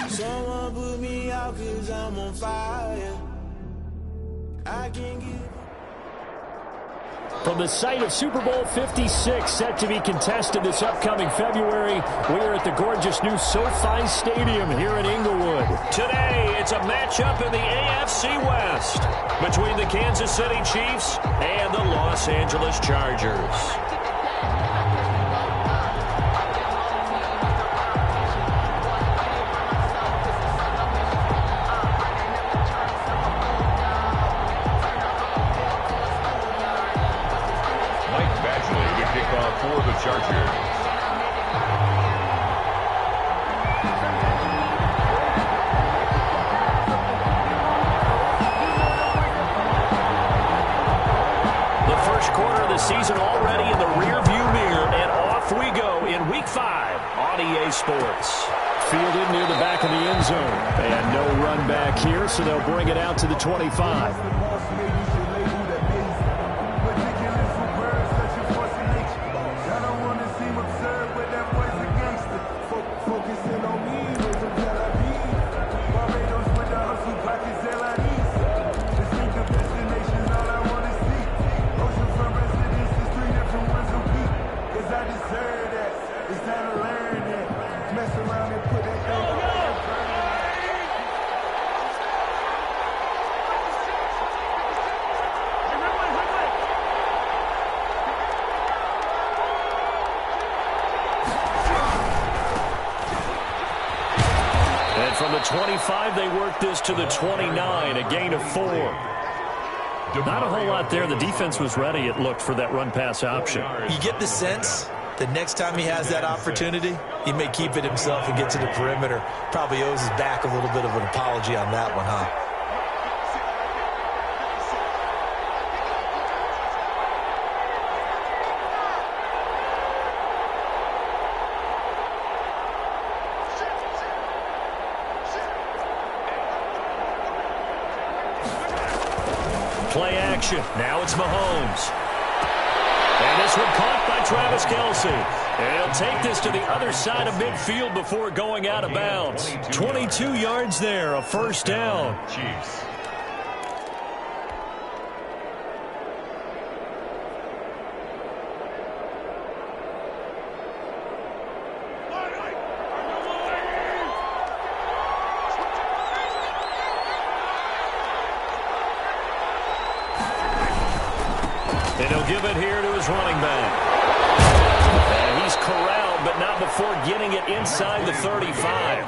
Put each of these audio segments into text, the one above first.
Someone put me out 'cause I'm on fire. I can't give. From the site of Super Bowl 56, set to be contested this upcoming February, we are at the gorgeous new SoFi Stadium here in Inglewood. Today, it's a matchup in the AFC West between the Kansas City Chiefs and the Los Angeles Chargers. For the Chargers. The first quarter of the season already in the rearview mirror, and off we go in Week 5 on EA Sports. Fielded near the back of the end zone, and no run back here, so they'll bring it out to the 25. From the 25, they work this to the 29, a gain of 4. Not a whole lot there. The defense was ready, it looked, for that run-pass option. You get the sense that next time he has that opportunity, he may keep it himself and get to the perimeter. Probably owes his back a little bit of an apology on that one, huh? Play action. Now it's Mahomes. And this one caught by Travis Kelce. And he'll take this to the other side of midfield before going out of bounds. 22 yards there, a first down. Chiefs. And he'll give it here to his running back. And he's corralled, but not before getting it inside the 35.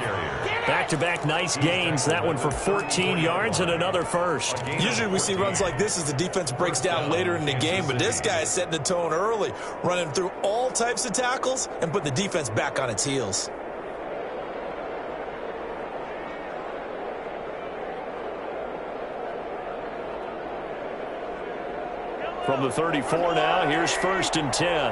Back-to-back nice gains. That one for 14 yards and another first. Usually we see runs like this as the defense breaks down later in the game, but this guy is setting the tone early, running through all types of tackles and put the defense back on its heels. From the 34 now, here's 1st and 10.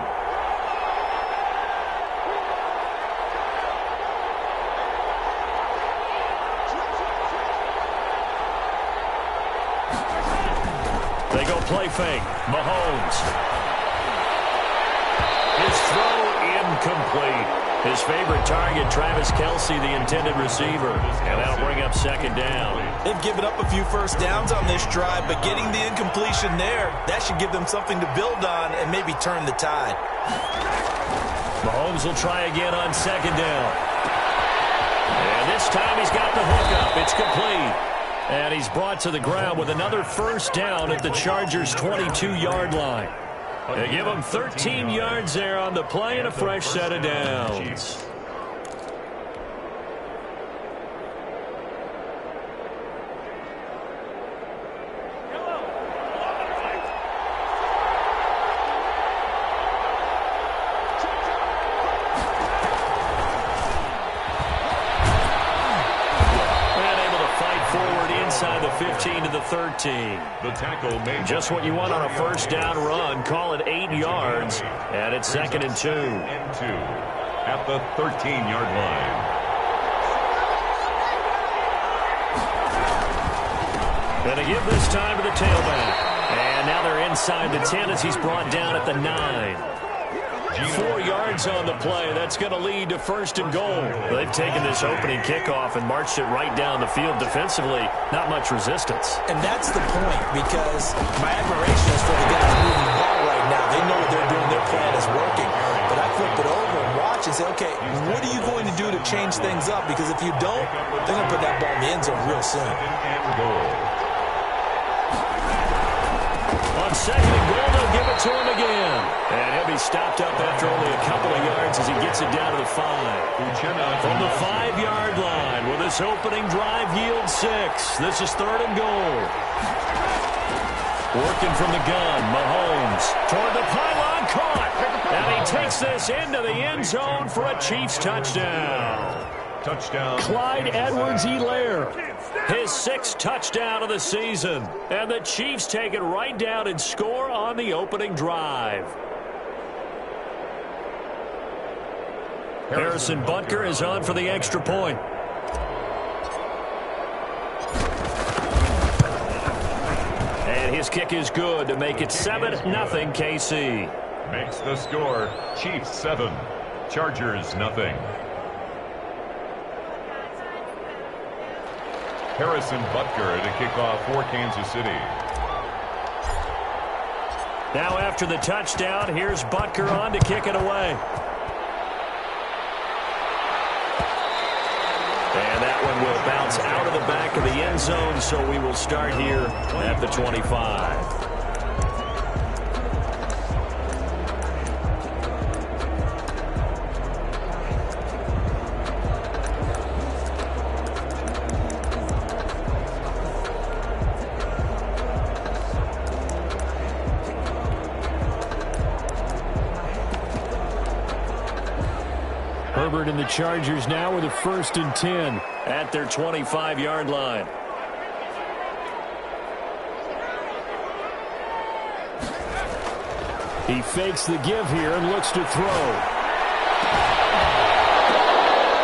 They go play fake. Mahomes. His throw incomplete. His favorite target, Travis Kelce, the intended receiver. And that'll bring up 2nd down. They've given up a few first downs on this drive, but getting the incompletion there, that should give them something to build on and maybe turn the tide. Mahomes will try again on 2nd down. And this time he's got the hookup. It's complete. And he's brought to the ground with another first down at the Chargers' 22-yard line. They give him 13 yards there on the play and a fresh set of downs. Inside the 15 to the 13. The tackle made. Just what you want on a first down run. Call it 8 yards. And it's 2nd and 2. And 2 at the 13-yard line. And they give this time to the tailback. And now they're inside the 10 as he's brought down at the 9. 4 yards on the play. That's going to lead to 1st and goal. They've taken this opening kickoff and marched it right down the field defensively. Not much resistance. And that's the point, because my admiration is for the guys moving the ball right now. They know what they're doing. Their plan is working. But I flip it over and watch and say, okay, what are you going to do to change things up? Because if you don't, they're going to put that ball in the end zone real soon. On 2nd and goal, they'll give it to him again. And he'll be stopped up after only a couple of yards as he gets it down to the 5. From the 5-yard line, will this opening drive yield 6? This is 3rd and goal. Working from the gun, Mahomes toward the pylon, caught. And he takes this into the end zone for a Chiefs touchdown. Touchdown. Clyde Edwards-Helaire, his 6th touchdown of the season. And the Chiefs take it right down and score on the opening drive. Harrison Butker is on for the extra point. And his kick is good to make it 7-0 KC. Makes the score Chiefs 7, Chargers nothing. Harrison Butker to kick off for Kansas City. Now after the touchdown, here's Butker on to kick it away. And that one will bounce out of the back of the end zone, so we will start here at the 25. Herbert and the Chargers now with a 1st and 10 at their 25-yard line. He fakes the give here and looks to throw.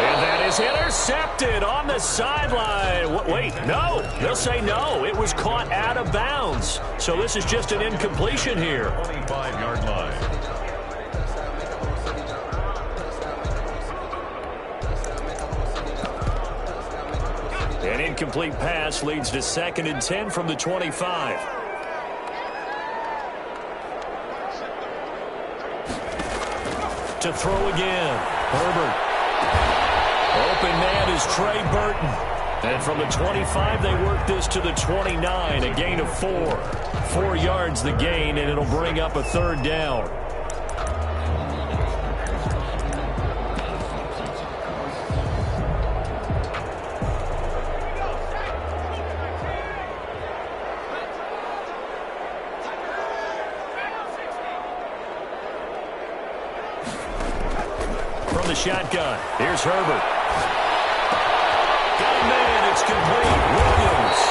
And that is intercepted on the sideline. Wait, no. They'll say no. It was caught out of bounds. So this is just an incompletion here. 25-yard line. An incomplete pass leads to 2nd and 10 from the 25. To throw again. Herbert. Open man is Trey Burton. And from the 25, they work this to the 29, a gain of 4. 4 yards the gain, and it'll bring up a 3rd down. From the shotgun, here's Herbert. Got a man, it's complete. Williams.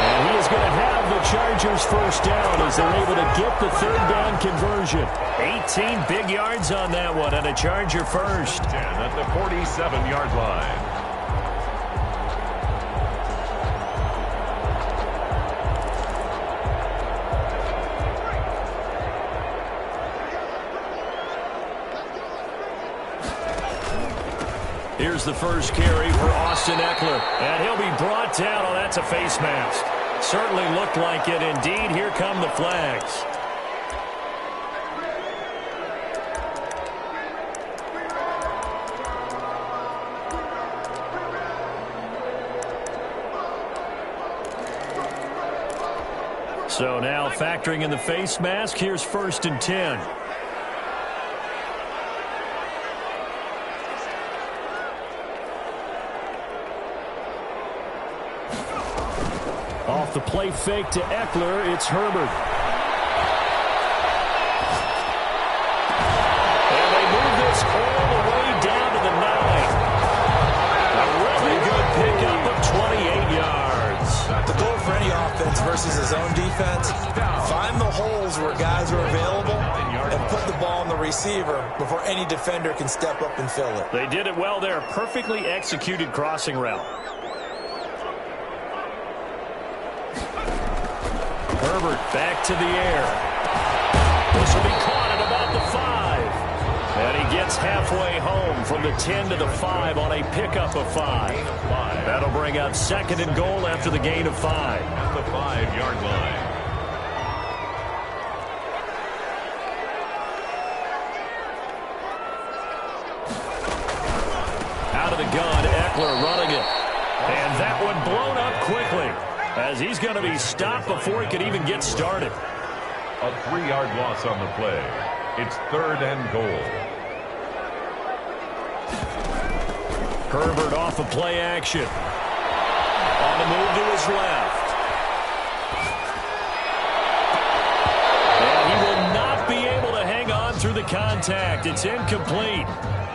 And he is going to have the Chargers 1st down as they're able to get the 3rd down conversion. 18 big yards on that one, and a Charger 1st. 10 at the 47-yard line. Here's the first carry for Austin Eckler. And he'll be brought down. Oh, that's a face mask. Certainly looked like it. Indeed, here come the flags. So now factoring in the face mask, here's 1st and 10. Off the play fake to Eckler, it's Herbert. And they move this all the way down to the 9. A really good pickup of 28 yards. The goal for any offense versus his own defense, find the holes where guys are available and put the ball on the receiver before any defender can step up and fill it. They did it well there. Perfectly executed crossing route. Herbert back to the air. This will be caught at about the 5. gets halfway home from the 10 to the 5 on a pickup of 5. That'll bring up 2nd and goal after the gain of 5. At the 5-yard line. Out of the gun, Eckler running it. And that one blown up quickly as he's going to be stopped before he could even get started. A 3-yard loss on the play. It's 3rd and goal. Herbert off of play action. On the move to his left. And he will not be able to hang on through the contact. It's incomplete.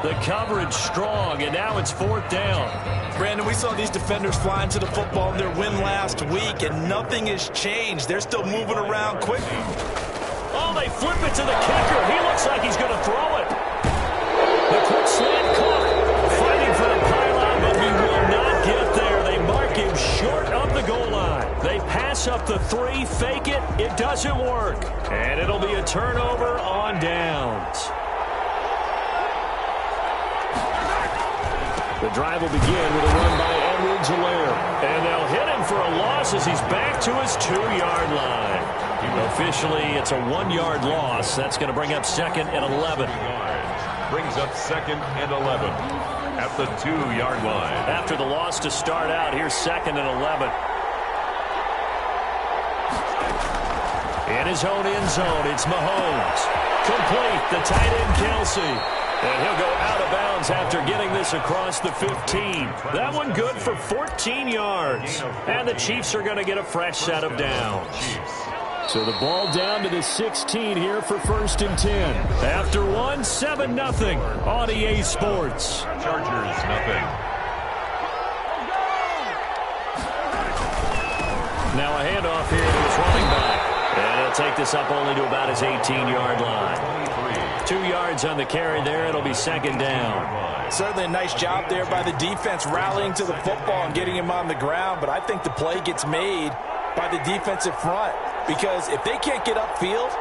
The coverage strong, and now it's 4th down. Brandon, we saw these defenders flying to the football in their win last week, and nothing has changed. They're still moving around quick. Oh, they flip it to the kicker. He looks like he's going to throw it. The quick slant caught. Fighting for the pylon, but he will not get there. They mark him short of the goal line. They pass up the 3, fake it. It doesn't work. And it'll be a turnover on downs. The drive will begin with a run by Edwards-Helaire. And they'll hit him for a loss as he's back to his 2-yard line. Officially, it's a 1-yard loss. That's going to bring up 2nd and 11. Brings up 2nd and 11 at the 2-yard line. After the loss to start out, here's 2nd and 11. In his own end zone, it's Mahomes. Complete, the tight end Kelsey. And he'll go out of bounds after getting this across the 15. That one good for 14 yards. And the Chiefs are going to get a fresh set of downs. So the ball down to the 16 here for 1st and 10. After 1, 7-0 on EA Sports. Chargers, nothing. Now a handoff here to his running back. And he'll take this up only to about his 18-yard line. 2 yards on the carry there. It'll be 2nd down. Certainly a nice job there by the defense rallying to the football and getting him on the ground. But I think the play gets made by the defensive front. Because if they can't get upfield,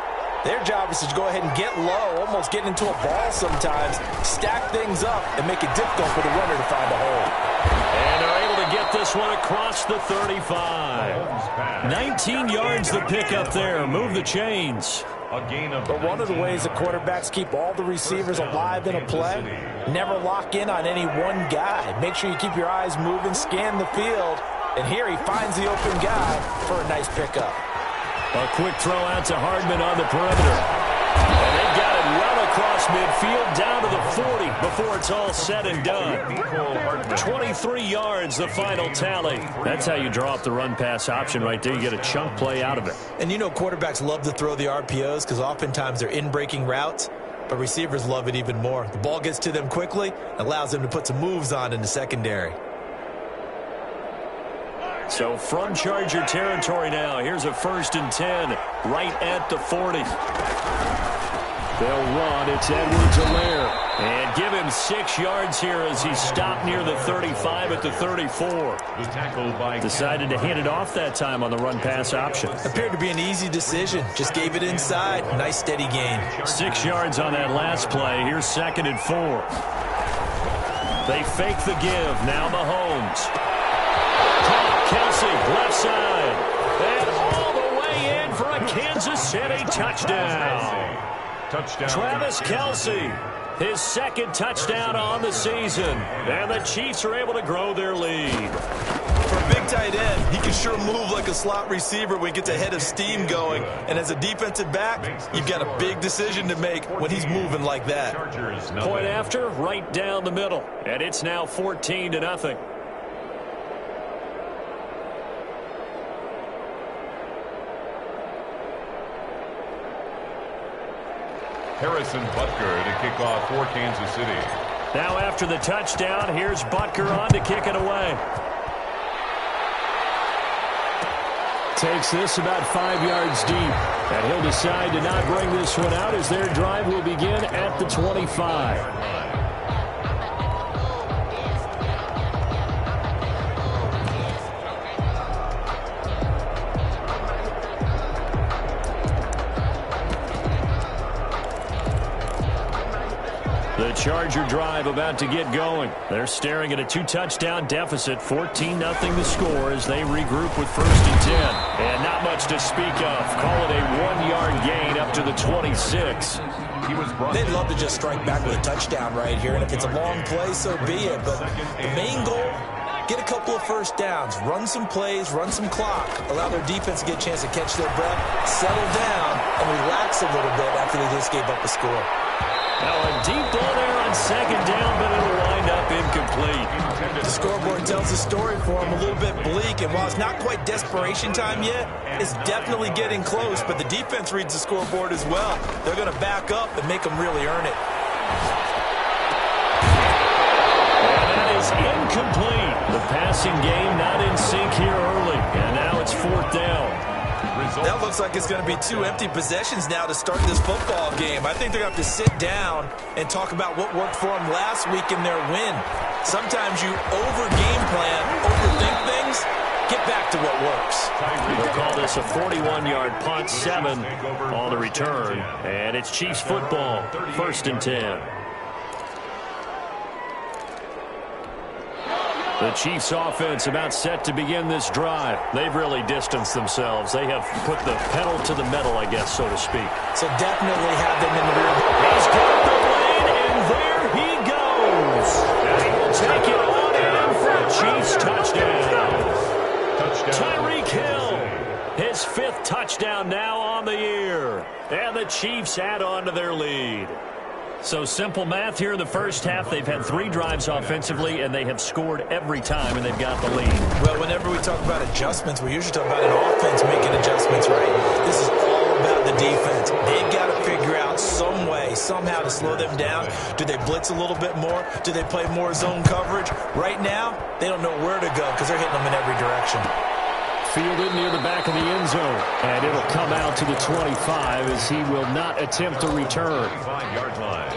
their job is to go ahead and get low, almost get into a ball sometimes, stack things up, and make it difficult for the runner to find a hole. And they're able to get this one across the 35. 19 yards the pickup there. Move the chains. But one of the ways the quarterbacks keep all the receivers alive in a play, never lock in on any one guy. Make sure you keep your eyes moving, scan the field, and here he finds the open guy for a nice pickup. A quick throw out to Hardman on the perimeter. And they got it well across midfield down to the 40 before it's all said and done. 23 yards, the final tally. That's how you draw up the run-pass option right there. You get a chunk play out of it. And you know quarterbacks love to throw the RPOs because oftentimes they're in-breaking routes, but receivers love it even more. The ball gets to them quickly, allows them to put some moves on in the secondary. So from Charger territory now, here's a 1st and 10 right at the 40. They'll run. It's Edwards-Helaire. And give him 6 yards here as he's stopped near the 35 at the 34. The tackle by decided to hand it off that time on the run-pass option. Appeared to be an easy decision. Just gave it inside. Nice steady gain. 6 yards on that last play. Here's 2nd and 4. They fake the give. Now Mahomes. Kelsey, left side. And all the way in for a Kansas City touchdown. Travis Kelsey, his 2nd touchdown on the season. And the Chiefs are able to grow their lead. For a big tight end, he can sure move like a slot receiver when he gets a head of steam going. And as a defensive back, you've got a big decision to make when he's moving like that. Point after, right down the middle. And it's now 14-0. Harrison Butker to kick off for Kansas City. Now after the touchdown, here's Butker on to kick it away. Takes this about 5 yards deep. And he'll decide to not bring this one out as their drive will begin at the 25. The Charger drive about to get going. They're staring at a 2-touchdown deficit, 14-0 the score as they regroup with 1st and 10. And not much to speak of. Call it a 1-yard gain up to the 26. They'd love to just strike back with a touchdown right here, and if it's a long play, so be it. But the main goal, get a couple of first downs, run some plays, run some clock, allow their defense to get a chance to catch their breath, settle down, and relax a little bit after they just gave up a score. Now a deep ball there on 2nd down, but it'll wind up incomplete. The scoreboard tells the story for them, a little bit bleak, and while it's not quite desperation time yet, it's definitely getting close, but the defense reads the scoreboard as well. They're going to back up and make them really earn it. And that is incomplete. The passing game not in sync here early, and now it's 4th down. That looks like it's going to be 2 empty possessions now to start this football game. I think they're going to have to sit down and talk about what worked for them last week in their win. Sometimes you over-game plan, overthink things, get back to what works. They'll call this a 41-yard punt, 7 on the return. And it's Chiefs football, 1st and 10. The Chiefs offense about set to begin this drive. They've really distanced themselves. They have put the pedal to the metal, I guess, so to speak. So definitely have them in the rear. He's got the lane, and there he goes. And he will take it on in for a Chiefs touchdown. Tyreek Hill, his 5th touchdown now on the year. And the Chiefs add on to their lead. So simple math here in the first half. They've had 3 drives offensively, and they have scored every time, and they've got the lead. Well, whenever we talk about adjustments, we usually talk about an offense making adjustments, right? This is all about the defense. They've got to figure out some way, somehow to slow them down. Do they blitz a little bit more? Do they play more zone coverage? Right now, they don't know where to go because they're hitting them in every direction. Fielded near the back of the end zone, and it'll come out to the 25 as he will not attempt to return. 5-yard line.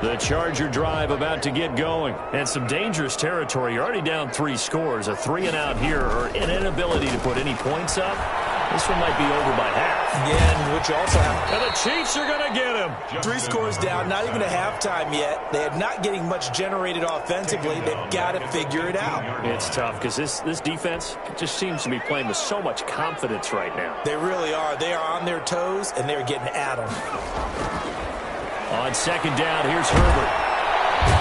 The Charger drive about to get going, and some dangerous territory. You're already down 3 scores. A 3-and-out here, or an inability to put any points up. This one might be over by half. Yeah, and which also have. And the Chiefs are going to get him. 3 scores down, not even a halftime yet. They are not getting much generated offensively. They've got to figure it out. It's tough because this defense just seems to be playing with so much confidence right now. They really are. They are on their toes, and they're getting at them. On 2nd down, here's Herbert.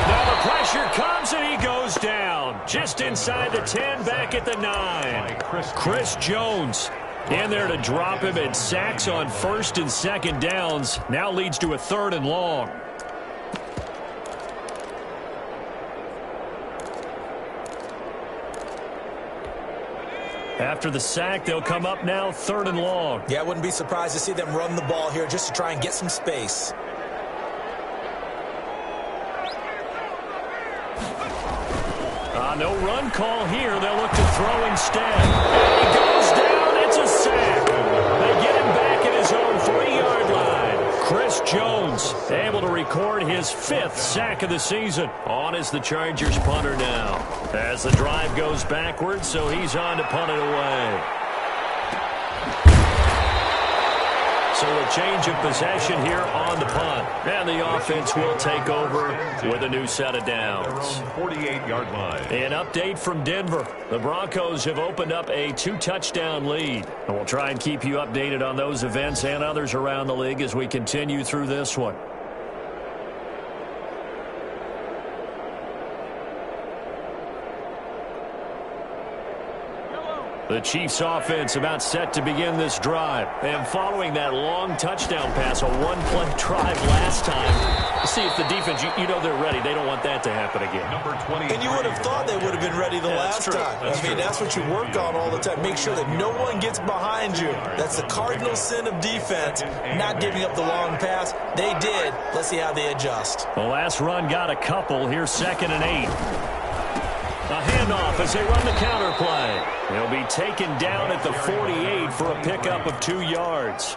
Now the pressure comes, and he goes down. Just inside the 10, back at the 9. Chris Jones in there to drop him, and sacks on 1st and 2nd downs. Now leads to a 3rd and long. After the sack, they'll come up now 3rd and long. Yeah, I wouldn't be surprised to see them run the ball here just to try and get some space. No run call here. They'll look to throw instead. And he goes down. It's a sack. They get him back at his own 3-yard line. Chris Jones able to record his 5th sack of the season. On is the Chargers punter now. As the drive goes backwards, so he's on to punt it away. So a change of possession here on the punt. And the offense will take over with a new set of downs. 48-yard line. An update from Denver. The Broncos have opened up a 2-touchdown lead. And we'll try and keep you updated on those events and others around the league as we continue through this one. The Chiefs offense about set to begin this drive. And following that long touchdown pass, a 1-play drive last time, see if the defense, you know they're ready. They don't want that to happen again. Number 20. And you would have thought they would have been ready the last time. That's what you work on all the time. Make sure that no one gets behind you. That's the cardinal sin of defense, not giving up the long pass. They did. Let's see how they adjust. The last run got a couple. Here's 2nd and 8. A handoff as they run the counter play. He'll be taken down at the 48 for a pickup of 2 yards.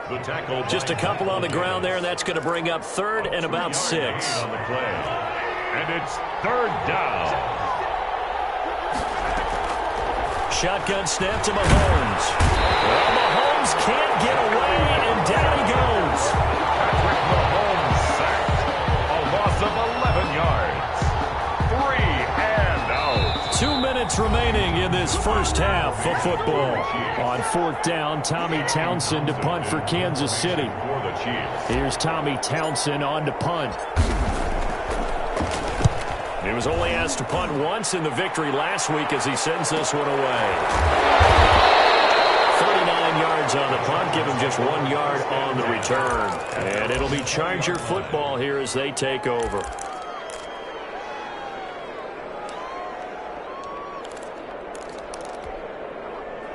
Just a couple on the ground there, and that's going to bring up 3rd and about 6. On the play. And it's 3rd down. Shotgun snap to Mahomes. Well, Mahomes Mahomes can't get away, and down he goes. Patrick Mahomes sacked. A loss of 11 yards. 3 and out. 2 minutes remaining in this first half of football. On fourth down, Tommy Townsend to punt for Kansas City. For the Chiefs. Here's Tommy Townsend on to punt. He was only asked to punt once in the victory last week as he sends this one away. 39 yards on the punt, give him just 1 yard on the return. And it'll be Charger football here as they take over.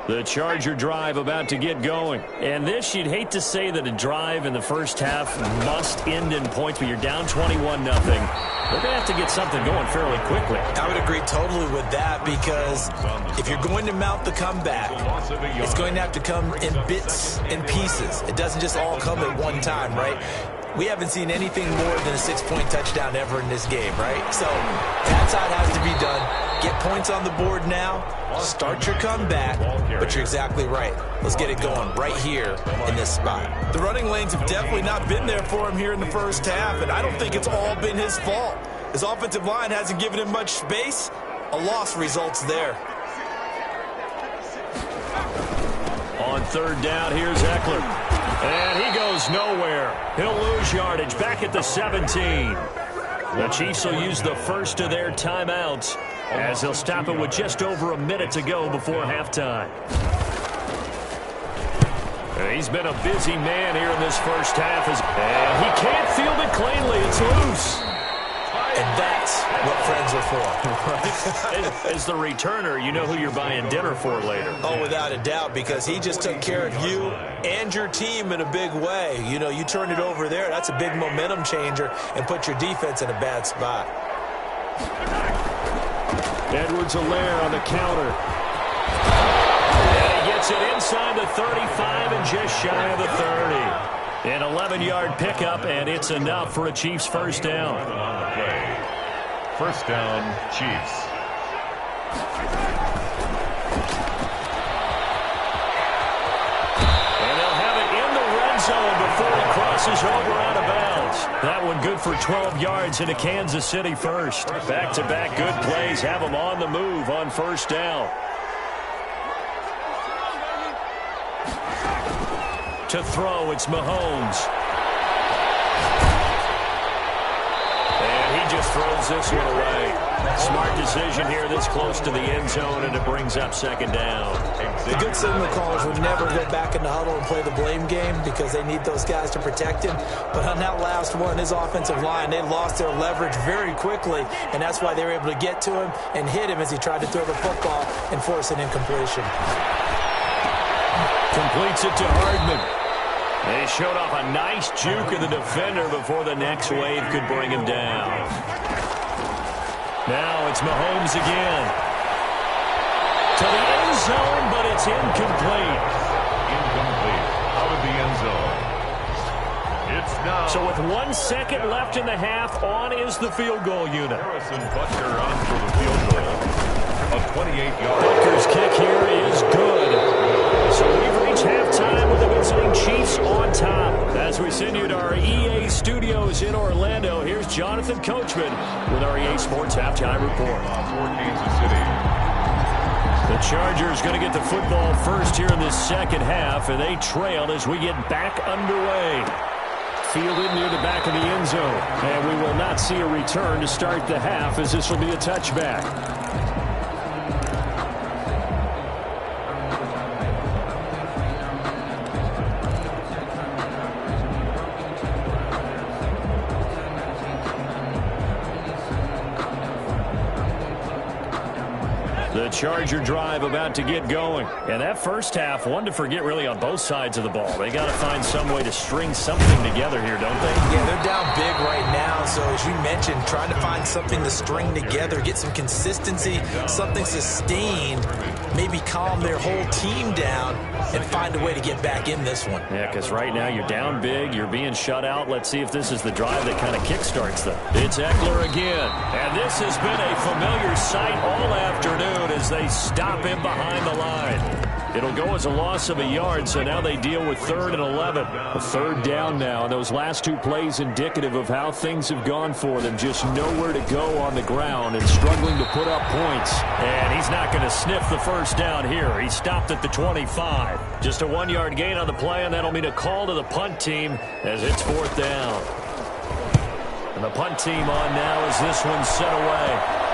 The Charger drive about to get going. And this, you'd hate to say that a drive in the first half must end in points, but you're down 21-0. They're going to have to get something going fairly quickly. I would agree totally with that, because if you're going to mount the comeback, it's going to have to come in bits and pieces. It doesn't just all come at one time, right? We haven't seen anything more than a 6-point touchdown ever in this game, right? So that's how it has to be done. Get points on the board now. Start your comeback. But you're exactly right. Let's get it going right here in this spot. The running lanes have definitely not been there for him here in the first half, and I don't think it's all been his fault. His offensive line hasn't given him much space. A loss results there. On third down, here's Eckler. And he goes nowhere. He'll lose yardage back at the 17. The Chiefs will use the first of their timeouts as they'll stop it with just over a minute to go before halftime. And he's been a busy man here in this first half. And he can't field it cleanly. It's loose. And that's what friends are for. As the returner, you know who you're buying dinner for later. Oh, without a doubt, because he just took care of you and your team in a big way. You know, you turn it over there, that's a big momentum changer, and put your defense in a bad spot. Edwards-Helaire on the counter. And he gets it inside the 35 and just shy of the 30. An 11-yard pickup, and it's enough for a Chiefs first down. First down, Chiefs. And they'll have it in the red zone before it crosses over out of bounds. That one good for 12 yards into Kansas City first. Back-to-back good plays have them on the move on first down. To throw, it's Mahomes. And he just throws this one away. Smart decision here this close to the end zone, and it brings up second down. The good signal callers would never go back in the huddle and play the blame game because they need those guys to protect him. But on that last one, his offensive line, they lost their leverage very quickly, and that's why they were able to get to him and hit him as he tried to throw the football and force an incompletion. Completes it to Hardman. They showed off a nice juke of the defender before the next wave could bring him down. Now it's Mahomes again. To the end zone, but it's incomplete. Incomplete. Out of the end zone. It's now. So with 1 second left in the half, on is the field goal unit. Harrison Butker on for the field goal. A 28-yard. Butker's kick here is good. So we've reached halftime with the visiting Chiefs on top. As we send you to our EA studios in Orlando, here's Jonathan Coachman with our EA Sports Halftime Report. For Kansas City. The Chargers going to get the football first here in this second half, and they trail as we get back underway. Fielded near the back of the end zone, and we will not see a return to start the half as this will be a touchback. The Charger drive about to get going. And that first half, one to forget really on both sides of the ball. They got to find some way to string something together here, don't they? Yeah, they're down big right now. So as you mentioned, trying to find something to string together, get some consistency, something sustained, maybe calm their whole team down and find a way to get back in this one. Yeah, because right now you're down big, you're being shut out. Let's see if this is the drive that kind of kickstarts them. It's Eckler again. And this has been a familiar sight all afternoon as they stop him behind the line. It'll go as a loss of a yard, so now they deal with 3rd and 11. A third down now, and those last 2 plays indicative of how things have gone for them. Just nowhere to go on the ground and struggling to put up points. And he's not going to sniff the first down here. He stopped at the 25. Just a 1-yard gain on the play, and that'll mean a call to the punt team as it's 4th down. And the punt team on now as this one's set away.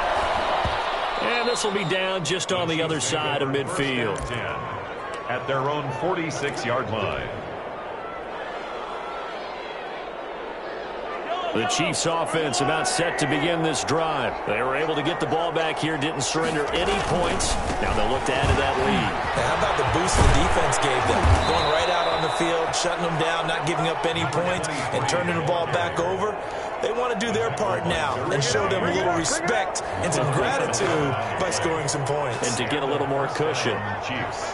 And this will be down just on the other side of midfield. At their own 46-yard line. The Chiefs offense about set to begin this drive. They were able to get the ball back here, didn't surrender any points. Now they'll look to add to that lead. How about the boost the defense gave them? Going right out on the field, shutting them down, not giving up any points, and turning the ball back over. They want to do their part now and show them a little respect and some gratitude by scoring some points. And to get a little more cushion. Chiefs.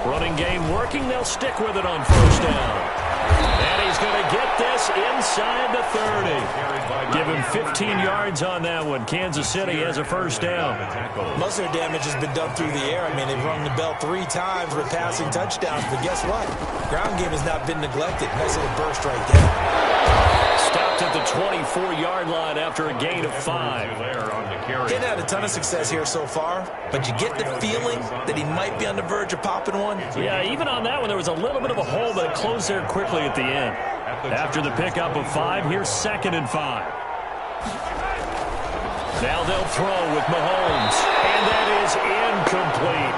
Running game working. They'll stick with it on 1st down. And he's going to get this inside the 30. Give him 15 yards on that one. Kansas City has a 1st down. Most of their damage has been done through the air. I mean, they've rung the bell 3 times with passing touchdowns. But guess what? Ground game has not been neglected. Nice little burst right there. Stopped at the 24-yard line after a gain of 5. He's had a ton of success here so far, but you get the feeling that he might be on the verge of popping one. Yeah, even on that one, there was a little bit of a hole, but it closed there quickly at the end. After the pickup of 5, here's 2nd and 5. Now they'll throw with Mahomes, and that is incomplete.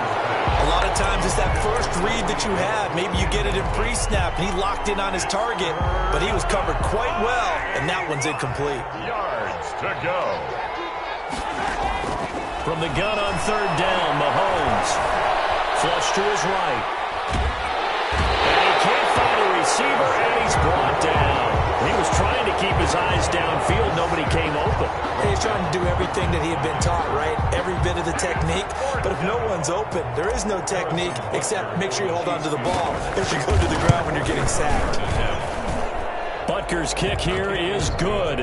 A lot of times it's that first read that you have. Maybe you get it in pre-snap, and he locked in on his target, but he was covered quite well, and that one's incomplete. Yards to go. From the gun on 3rd down, Mahomes. Flush to his right. And he can't find a receiver, and he's brought down. He was trying to keep his eyes downfield. Nobody came open. He's trying to do everything that he had been taught, right? Every bit of the technique. But if no one's open, there is no technique except make sure you hold on to the ball as you go to the ground when you're getting sacked. Butker's kick here is good.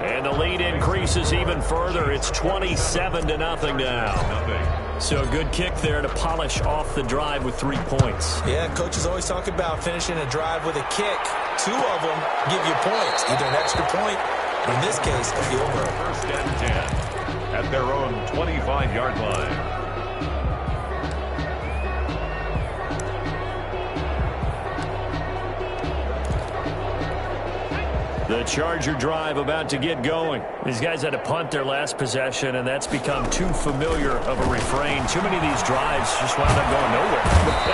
And the lead increases even further. It's 27-0 now. So a good kick there to polish off the drive with 3 points. Yeah, coaches always talk about finishing a drive with a kick. 2 of them give you points, either an extra point, or in this case, a field goal. 1st and 10 at their own 25-yard line. The Charger drive about to get going. These guys had to punt their last possession, and that's become too familiar of a refrain. Too many of these drives just wound up going nowhere.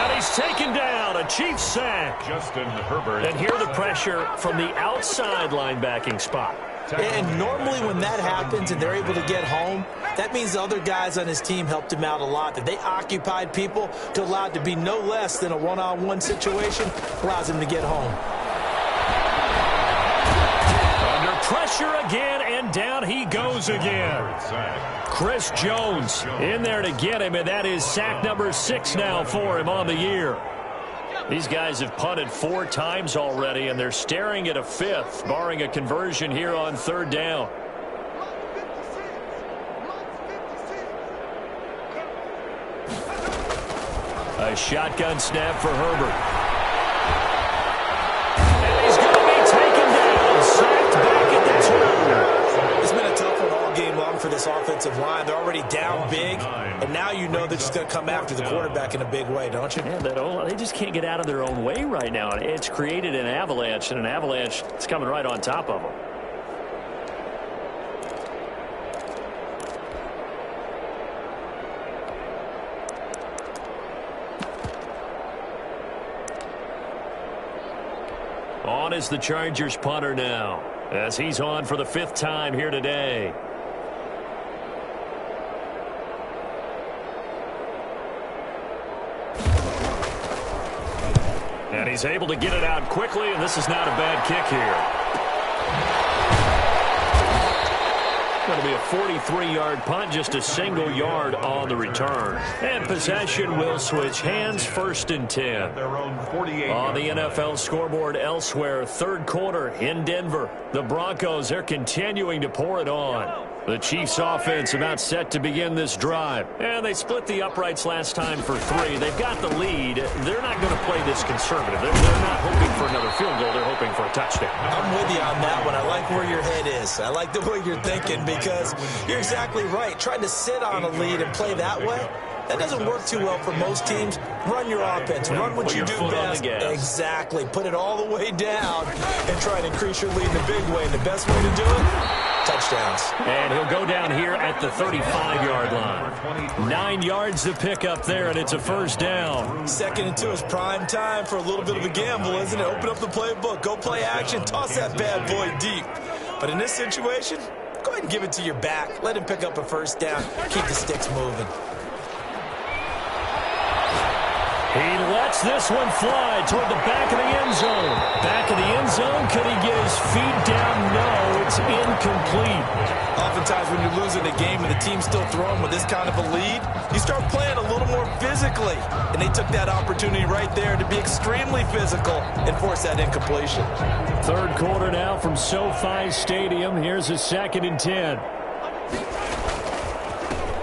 And he's taken down. A Chiefs sack. Justin Herbert. And here the pressure from the outside linebacking spot. And normally when that happens and they're able to get home, that means the other guys on his team helped him out a lot. That they occupied people to allow it to be no less than a one-on-one situation allows him to get home. Pressure again, and down he goes again. Chris Jones in there to get him, and that is sack number 6 now for him on the year. These guys have punted 4 times already, and they're staring at a 5th, barring a conversion here on 3rd down. A shotgun snap for Herbert. For this offensive line, they're already down big, and now you know they're just going to come after the quarterback in a big way, don't you? Yeah, they just can't get out of their own way right now. It's created an avalanche, and an avalanche is coming right on top of them. On is the Chargers punter now, as he's on for the 5th time here today. And he's able to get it out quickly, and this is not a bad kick here. That'll be a 43-yard punt, just a single yard on the return. And possession will switch hands, 1st and 10. On the NFL scoreboard elsewhere, 3rd quarter in Denver. The Broncos are continuing to pour it on. The Chiefs offense about set to begin this drive. And they split the uprights last time for 3. They've got the lead. They're not going to play this conservative. They're not hoping for another field goal. They're hoping for a touchdown. I'm with you on that one. I like where your head is. I like the way you're thinking because you're exactly right. Trying to sit on a lead and play that way, that doesn't work too well for most teams. Run your offense. Run what you do best. Exactly. Put it all the way down and try and increase your lead in a big way. And the best way to do it, touchdowns. And he'll go down here at the 35-yard line. 9 yards to pick up there, and it's a first down. Second and 2 is prime time for a little bit of a gamble, isn't it? Open up the playbook. Go play action. Toss that bad boy deep. But in this situation, go ahead and give it to your back. Let him pick up a first down. Keep the sticks moving. He lets this one fly toward the back of the end zone. Back of the end zone. Could he get his feet down? No, it's incomplete. Oftentimes when you're losing a game and the team's still throwing with this kind of a lead, you start playing a little more physically. And they took that opportunity right there to be extremely physical and force that incompletion. Third quarter now from SoFi Stadium. Here's a 2nd and 10.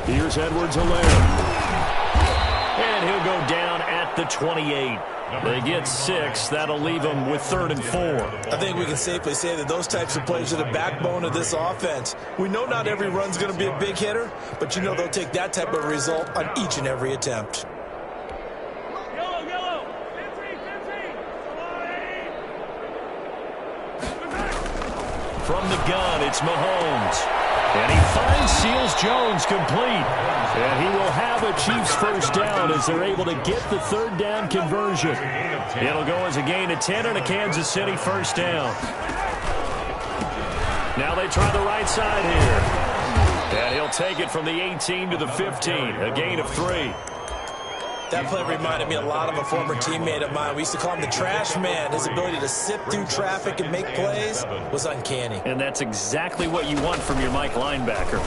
Here's Edwards-Helaire. And he'll go down at the 28. They get 6. That'll leave them with 3rd and 4. I think we can safely say that those types of plays are the backbone of this offense. We know not every run's going to be a big hitter, but you know they'll take that type of result on each and every attempt. From the gun, it's Mahomes. And he finds Seals-Jones complete. And he will have a Chiefs first down as they're able to get the 3rd down conversion. It'll go as a gain of 10 and a Kansas City first down. Now they try the right side here. And he'll take it from the 18 to the 15. A gain of 3. That play reminded me a lot of a former teammate of mine. We used to call him the trash man. His ability to sift through traffic and make plays was uncanny. And that's exactly what you want from your Mike linebacker.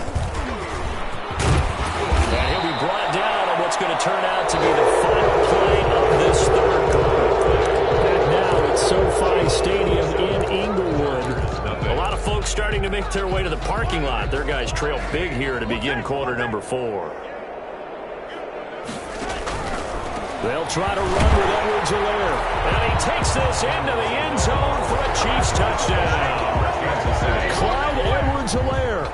And he'll be brought down on what's going to turn out to be the final play of this 3rd quarter. And now it's SoFi Stadium in Inglewood. A lot of folks starting to make their way to the parking lot. Their guys trail big here to begin quarter number 4. They'll try to run with Edwards-Helaire. And he takes this into the end zone for a Chiefs touchdown. Clyde Edwards-Helaire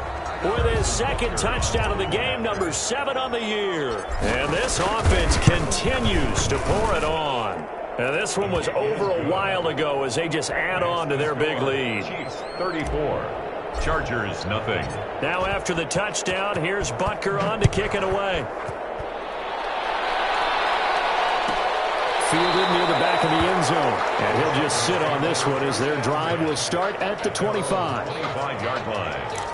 with his 2nd touchdown of the game, number 7 on the year. And this offense continues to pour it on. And this one was over a while ago as they just add on to their big lead. Chiefs 34, Chargers nothing. Now after the touchdown, here's Butker on to kick it away. Fielded near the back of the end zone. And he'll just sit on this one as their drive will start at the 25. 25-yard line.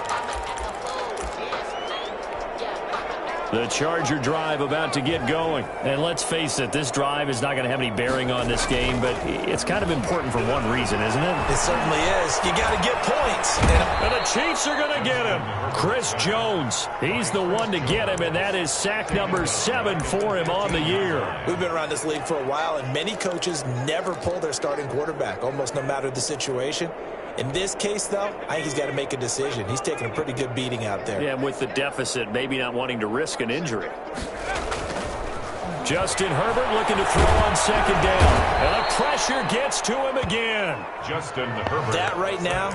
The Charger drive about to get going. And let's face it, this drive is not going to have any bearing on this game, but it's kind of important for one reason, isn't it? It certainly is. You got to get points. And the Chiefs are going to get him. Chris Jones, he's the one to get him, and that is sack number 7 for him on the year. We've been around this league for a while, and many coaches never pull their starting quarterback, almost no matter the situation. In this case, though, I think he's got to make a decision. He's taking a pretty good beating out there. Yeah, and with the deficit, maybe not wanting to risk an injury. Justin Herbert looking to throw on 2nd down. And the pressure gets to him again. Justin Herbert. That right now,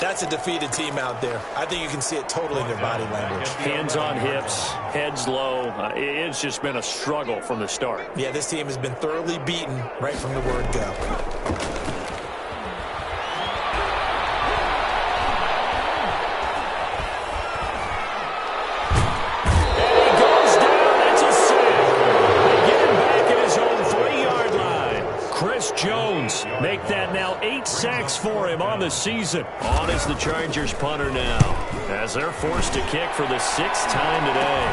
that's a defeated team out there. I think you can see it totally in their body language. Hands on hips, heads low. It's just been a struggle from the start. Yeah, this team has been thoroughly beaten right from the word go. Jones make that now 8 sacks for him on the season. On is the Chargers punter now as they're forced to kick for the 6th time today.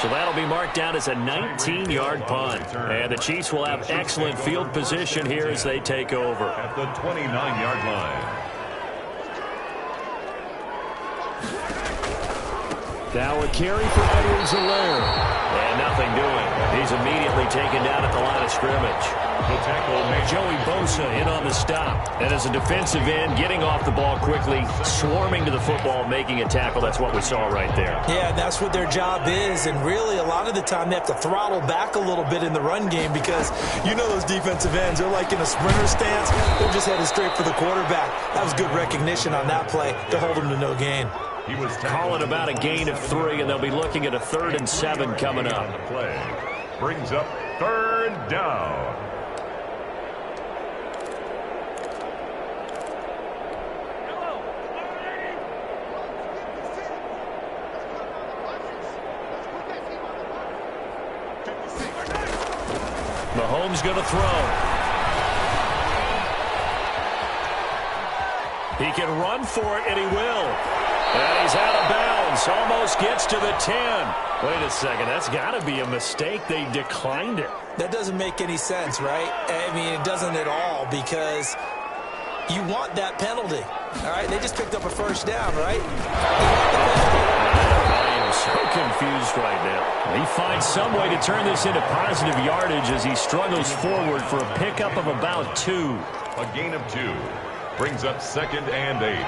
So that'll be marked down as a 19-yard punt. And the Chiefs will have excellent field position here as they take over. At the 29-yard line. Now a carry for Edwards-Helaire. And nothing doing. He's immediately taken down at the line of scrimmage. The tackle made Joey Bosa in on the stop. And as a defensive end, getting off the ball quickly, swarming to the football, making a tackle. That's what we saw right there. Yeah, that's what their job is. And really, a lot of the time, they have to throttle back a little bit in the run game because you know those defensive ends, they're like in a sprinter stance. They're just headed straight for the quarterback. That was good recognition on that play to hold them to no gain. He was calling about a gain of 3, and they'll be looking at a 3rd and 7 coming up. The play brings up 3rd down. Mahomes going to throw. He can run for it, and he will. And he's out of bounds. Almost gets to the 10. Wait a second. That's got to be a mistake. They declined it. That doesn't make any sense, right? I mean, it doesn't at all because you want that penalty. All right? They just picked up a 1st down, right? I am so confused right now. He finds some way to turn this into positive yardage as he struggles forward for a pickup of about 2. A gain of 2 brings up 2nd and 8.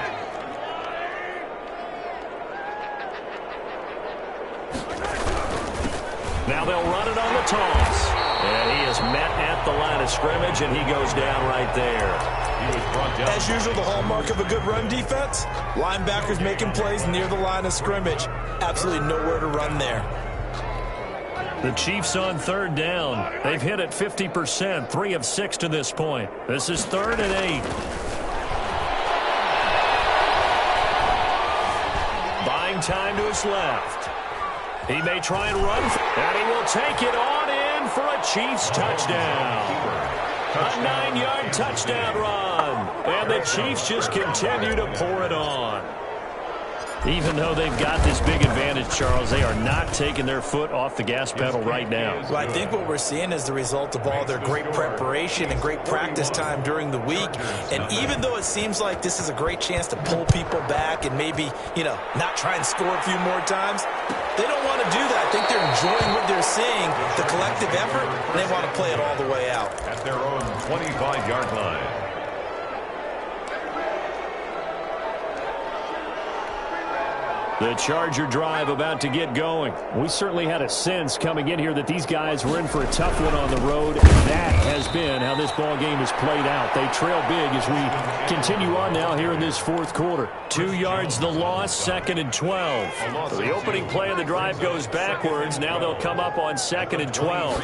Now they'll run it on the toss. And he is met at the line of scrimmage, and he goes down right there. He was brought down. As usual, the hallmark of a good run defense, linebackers making plays near the line of scrimmage. Absolutely nowhere to run there. The Chiefs on 3rd down. They've hit it 50%, 3 of 6 to this point. This is 3rd and 8. Buying time to his left. He may try and run, and he will take it on in for a Chiefs touchdown. A 9-yard touchdown run. And the Chiefs just continue to pour it on. Even though they've got this big advantage, Charles, they are not taking their foot off the gas pedal right now. Well, I think what we're seeing is the result of all their great preparation and great practice time during the week. And even though it seems like this is a great chance to pull people back and maybe, not try and score a few more times, they don't want to do that. I think they're enjoying what they're seeing, the collective effort, and they want to play it all the way out. At their own 25-yard line. The Charger drive about to get going. We certainly had a sense coming in here that these guys were in for a tough one on the road. That has been how this ball game has played out. They trail big as we continue on now here in this 4th quarter. 2 yards the loss, 2nd and 12. So the opening play of the drive goes backwards. Now they'll come up on 2nd and 12.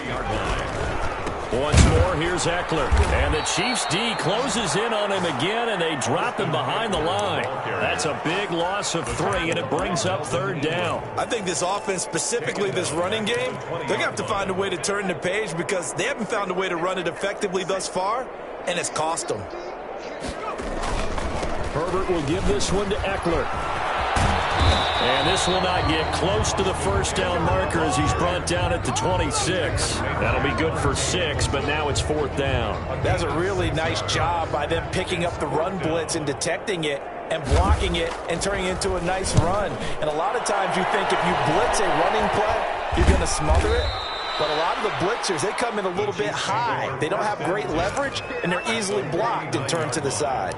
Once more, here's Eckler. And the Chiefs D closes in on him again, and they drop him behind the line. That's a big loss of 3, and it brings up 3rd down. I think this offense, specifically this running game, they're going to have to find a way to turn the page because they haven't found a way to run it effectively thus far, and it's cost them. Herbert will give this one to Eckler. And this will not get close to the 1st down marker as he's brought down at the 26. That'll be good for 6, but now it's 4th down. That's a really nice job by them picking up the run blitz and detecting it and blocking it and turning it into a nice run. And a lot of times you think if you blitz a running play, you're going to smother it. But a lot of the blitzers, they come in a little bit high. They don't have great leverage, and they're easily blocked and turned to the side.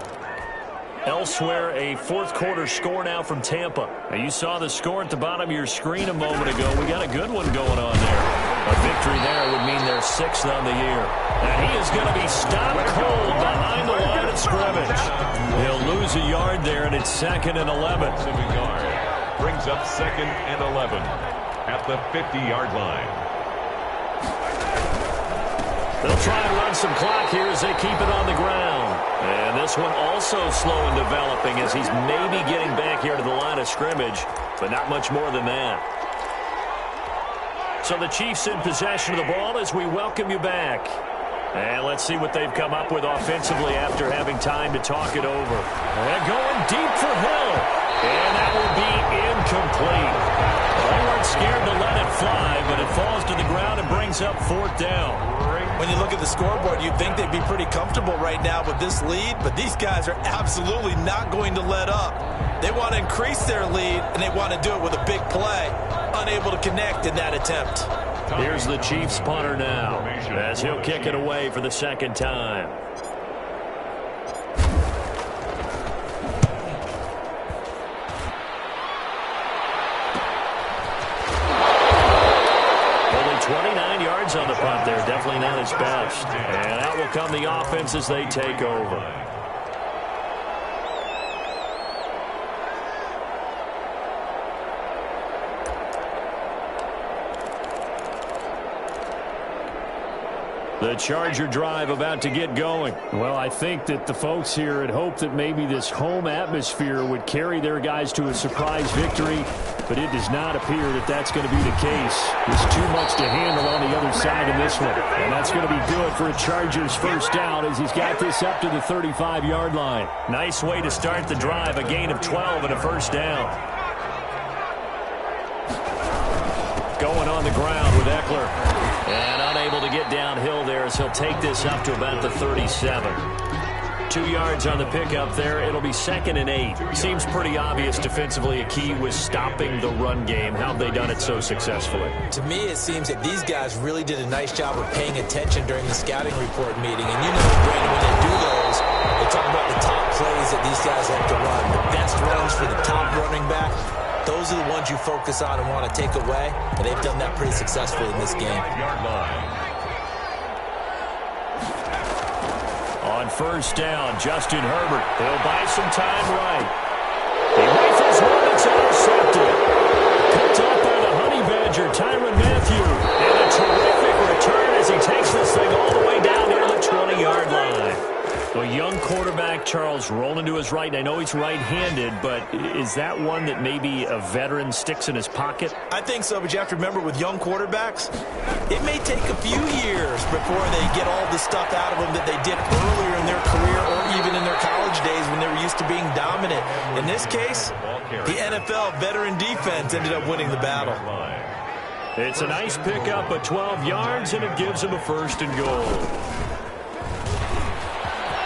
Elsewhere, a 4th quarter score now from Tampa. Now, you saw the score at the bottom of your screen a moment ago. We got a good one going on there. A victory there would mean they're 6th on the year. And he is going to be stopped cold behind the line of scrimmage. He'll lose a yard there, and it's 2nd and 11. Brings up 2nd and 11 at the 50-yard line. They'll try and run some clock here as they keep it on the ground. And this one also slow in developing as he's maybe getting back here to the line of scrimmage, but not much more than that. So the Chiefs in possession of the ball as we welcome you back. And let's see what they've come up with offensively after having time to talk it over. And going deep for Hill. And that will be incomplete. They weren't scared to let it fly, but it falls to the ground and brings up 4th down. When you look at the scoreboard, you'd think they'd be pretty comfortable right now with this lead, but these guys are absolutely not going to let up. They want to increase their lead, and they want to do it with a big play. Unable to connect in that attempt. Here's the Chiefs punter now, as he'll kick it away for the second time. Only 29 yards on the punt there. Definitely not his best. And out will come the offense as they take over. The Charger drive about to get going. Well, I think that the folks here had hoped that maybe this home atmosphere would carry their guys to a surprise victory, but it does not appear that that's going to be the case. There's too much to handle on the other side in this one, and that's going to be good for a Chargers first down as he's got this up to the 35-yard line. Nice way to start the drive, a gain of 12 and a first down. Going on the ground with Eckler. And unable to get downhill there as he'll take this up to about the 37. 2 yards on the pickup there. It'll be 2nd and 8. Seems pretty obvious defensively a key was stopping the run game. How have they done it so successfully? To me, it seems that these guys really did a nice job of paying attention during the scouting report meeting. And you know, Brandon, when they do those, they talk about the top plays that these guys have to run. The best runs for the top running back. Those are the ones you focus on and want to take away, and they've done that pretty successfully in this game. On first down, Justin Herbert. He'll buy some time right. He rifles one that's intercepted. Picked up by the Honey Badger, Tyrann Mathieu. And a terrific return as he takes this thing all the way down near the 20-yard line. A young quarterback, Charles, rolling to his right. And I know he's right-handed, but is that one that maybe a veteran sticks in his pocket? I think so, but you have to remember with young quarterbacks, it may take a few years before they get all the stuff out of them that they did earlier in their career or even in their college days when they were used to being dominant. In this case, the NFL veteran defense ended up winning the battle. It's a nice pickup of 12 yards, and it gives him a 1st and goal.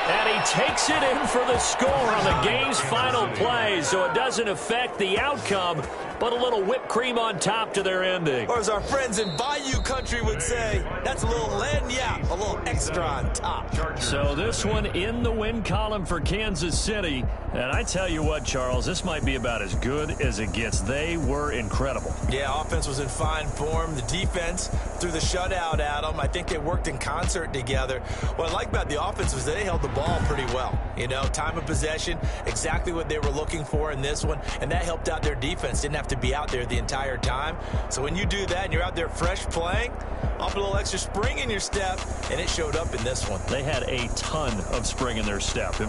And he takes it in for the score on the game's final play, so it doesn't affect the outcome, but a little whipped cream on top to their ending. Or as our friends in Bayou Country would say, that's a little lagniappe, a little extra on top. So this one in the win column for Kansas City. And I tell you what, Charles, this might be about as good as it gets. They were incredible. Yeah, offense was in fine form. The defense threw the shutout at them. I think they worked in concert together. What I like about the offense was they held the ball pretty well. You know, time of possession, exactly what they were looking for in this one, and that helped out their defense. Didn't have to be out there the entire time. So when you do that and you're out there fresh playing, up a little extra spring in your step, and it showed up in this one. They had a ton of spring in their step.